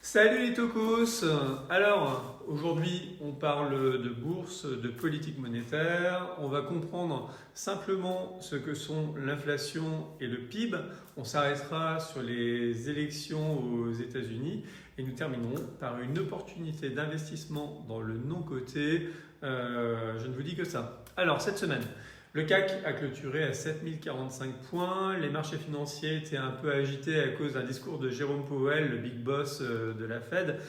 Salut les tocos! Alors, aujourd'hui, on parle de bourse, de politique monétaire. On va comprendre simplement ce que sont l'inflation et le PIB. On s'arrêtera sur les élections aux États-Unis et nous terminerons par une opportunité d'investissement dans le non-coté. Je ne vous dis que ça. Alors, cette semaine, le CAC a clôturé à 7045 points. Les marchés financiers étaient un peu agités à cause d'un discours de Jérôme Powell, le big boss de la Fed,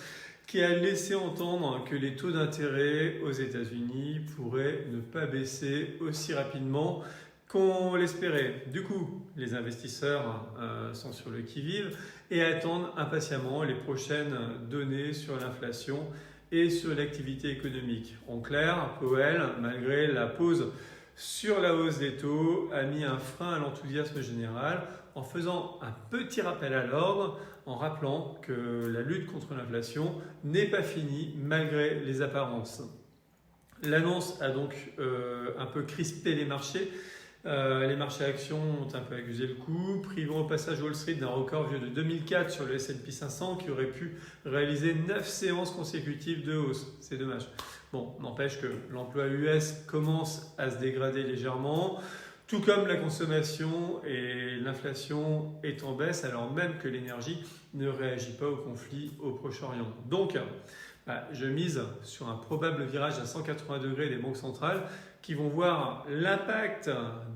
qui a laissé entendre que les taux d'intérêt aux États-Unis pourraient ne pas baisser aussi rapidement qu'on l'espérait. Du coup, les investisseurs sont sur le qui-vive et attendent impatiemment les prochaines données sur l'inflation et sur l'activité économique. En clair, Powell, malgré la pause sur la hausse des taux, a mis un frein à l'enthousiasme général en faisant un petit rappel à l'ordre, en rappelant que la lutte contre l'inflation n'est pas finie malgré les apparences. L'annonce a donc un peu crispé les marchés. Les marchés actions ont un peu accusé le coup, privant au passage Wall Street d'un record vieux de 2004 sur le S&P 500 qui aurait pu réaliser 9 séances consécutives de hausse. C'est dommage. Bon, n'empêche que l'emploi US commence à se dégrader légèrement, tout comme la consommation et l'inflation est en baisse alors même que l'énergie ne réagit pas au conflit au Proche-Orient. Donc, je mise sur un probable virage à 180 degrés des banques centrales qui vont voir l'impact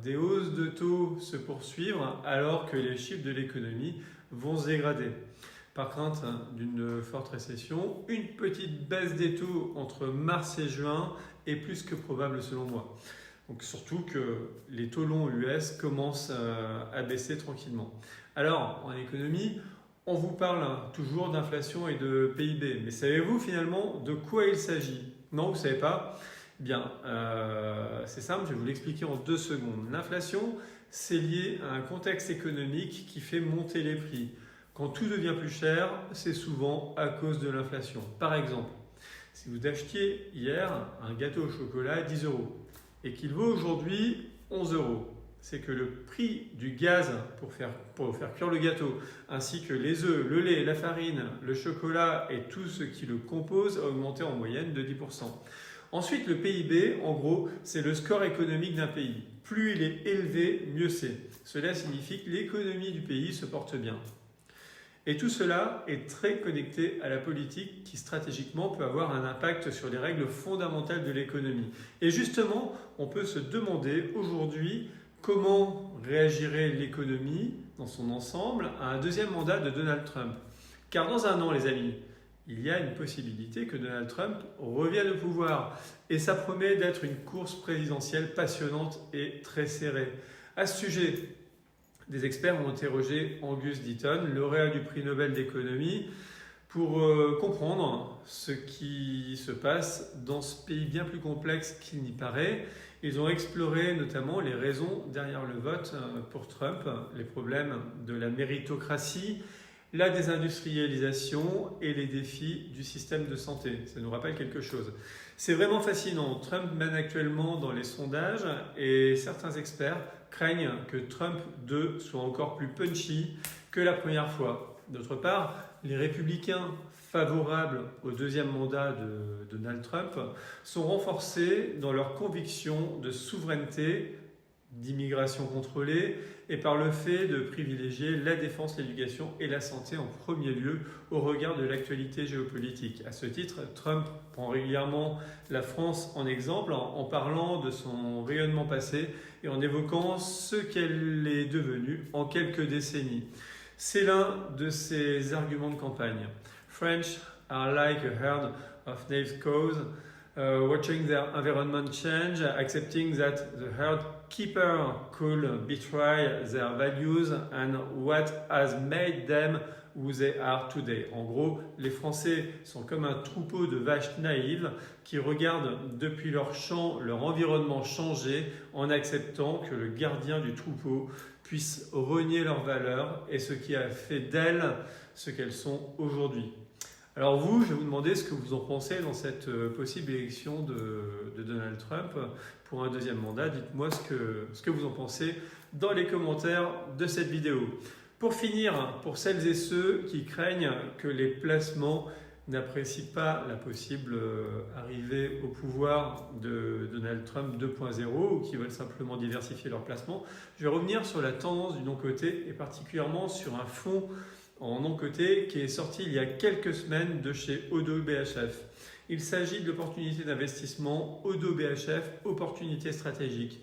des hausses de taux se poursuivre alors que les chiffres de l'économie vont se dégrader. Par crainte d'une forte récession, une petite baisse des taux entre mars et juin est plus que probable selon moi. Donc surtout que les taux longs US commencent à baisser tranquillement. Alors, en économie, on vous parle toujours d'inflation et de PIB, mais savez-vous finalement de quoi il s'agit? Non, vous ne savez pas? Bien, c'est simple, je vais vous l'expliquer en 2 secondes. L'inflation, c'est lié à un contexte économique qui fait monter les prix. Quand tout devient plus cher, c'est souvent à cause de l'inflation. Par exemple, si vous achetiez hier un gâteau au chocolat à 10 euros et qu'il vaut aujourd'hui 11 euros, c'est que le prix du gaz pour faire cuire le gâteau, ainsi que les œufs, le lait, la farine, le chocolat et tout ce qui le compose a augmenté en moyenne de 10%. Ensuite, le PIB, en gros, c'est le score économique d'un pays. Plus il est élevé, mieux c'est. Cela signifie que l'économie du pays se porte bien. Et tout cela est très connecté à la politique qui stratégiquement peut avoir un impact sur les règles fondamentales de l'économie. Et justement, on peut se demander aujourd'hui comment réagirait l'économie dans son ensemble à un deuxième mandat de Donald Trump. Car dans un an, les amis, il y a une possibilité que Donald Trump revienne au pouvoir. Et ça promet d'être une course présidentielle passionnante et très serrée. À ce sujet, des experts ont interrogé Angus Deaton, lauréat du prix Nobel d'économie, pour comprendre ce qui se passe dans ce pays bien plus complexe qu'il n'y paraît. Ils ont exploré notamment les raisons derrière le vote pour Trump, les problèmes de la méritocratie, la désindustrialisation et les défis du système de santé. Ça nous rappelle quelque chose. C'est vraiment fascinant. Trump mène actuellement dans les sondages et certains experts craignent que Trump 2 soit encore plus punchy que la première fois. D'autre part, les républicains favorables au deuxième mandat de Donald Trump sont renforcés dans leur conviction de souveraineté, d'immigration contrôlée et par le fait de privilégier la défense, l'éducation et la santé en premier lieu au regard de l'actualité géopolitique. À ce titre, Trump prend régulièrement la France en exemple en parlant de son rayonnement passé et en évoquant ce qu'elle est devenue en quelques décennies. C'est l'un de ses arguments de campagne. French are like a herd of native cows, watching their environment change, accepting that the herd keeper could betray their values and what has made them who they are today. En gros, les Français sont comme un troupeau de vaches naïves qui regardent depuis leur champ leur environnement changer en acceptant que le gardien du troupeau puisse renier leurs valeurs et ce qui a fait d'elles ce qu'elles sont aujourd'hui. Alors vous, je vais vous demander ce que vous en pensez dans cette possible élection de Donald Trump pour un deuxième mandat. Dites-moi ce que vous en pensez dans les commentaires de cette vidéo. Pour finir, pour celles et ceux qui craignent que les placements n'apprécient pas la possible arrivée au pouvoir de Donald Trump 2.0 ou qui veulent simplement diversifier leurs placements, je vais revenir sur la tendance du non-coté et particulièrement sur un fonds en non-coté qui est sorti il y a quelques semaines de chez ODDO BHF. Il s'agit de l'opportunité d'investissement ODDO BHF, opportunité stratégique.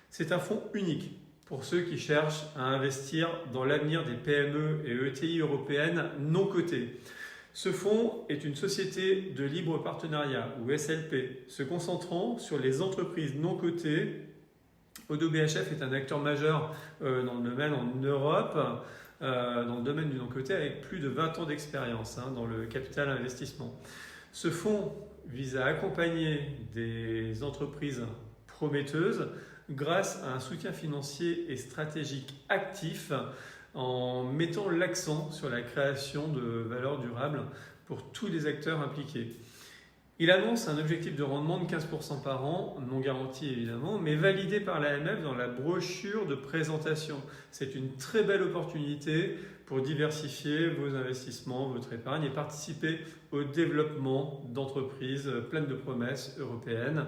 C'est un fonds unique pour ceux qui cherchent à investir dans l'avenir des PME et ETI européennes non cotées. Ce fonds est une société de libre partenariat ou SLP, se concentrant sur les entreprises non cotées. ODDO BHF est un acteur majeur dans le domaine en Europe, dans le domaine du non coté, avec plus de 20 ans d'expérience dans le capital investissement. Ce fonds vise à accompagner des entreprises prometteuses grâce à un soutien financier et stratégique actif en mettant l'accent sur la création de valeur durable pour tous les acteurs impliqués. Il annonce un objectif de rendement de 15% par an, non garanti évidemment, mais validé par l'AMF dans la brochure de présentation. C'est une très belle opportunité pour diversifier vos investissements, votre épargne et participer au développement d'entreprises pleines de promesses européennes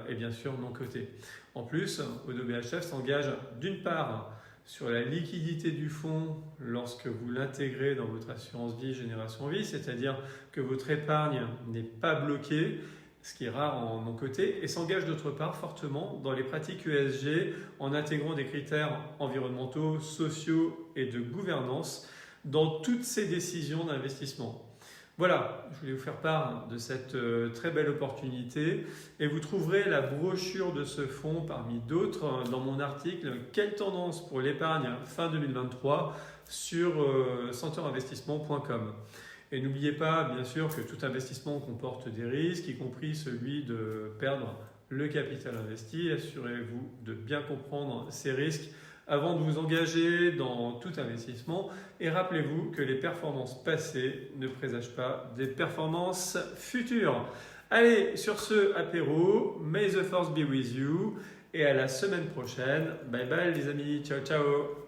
et bien sûr non cotées. En plus, ODDO BHF s'engage d'une part sur la liquidité du fonds lorsque vous l'intégrez dans votre assurance vie Génération Vie, c'est-à-dire que votre épargne n'est pas bloquée, ce qui est rare en non-coté, et s'engage d'autre part fortement dans les pratiques ESG en intégrant des critères environnementaux, sociaux et de gouvernance dans toutes ses décisions d'investissement. Voilà, je voulais vous faire part de cette très belle opportunité et vous trouverez la brochure de ce fonds parmi d'autres dans mon article « Quelle tendance pour l'épargne fin 2023 » sur centerinvestissement.com. Et n'oubliez pas bien sûr que tout investissement comporte des risques, y compris celui de perdre le capital investi. Assurez-vous de bien comprendre ces risques avant de vous engager dans tout investissement et rappelez-vous que les performances passées ne présagent pas des performances futures. Allez, sur ce apéro, may the force be with you et à la semaine prochaine. Bye bye les amis, ciao ciao.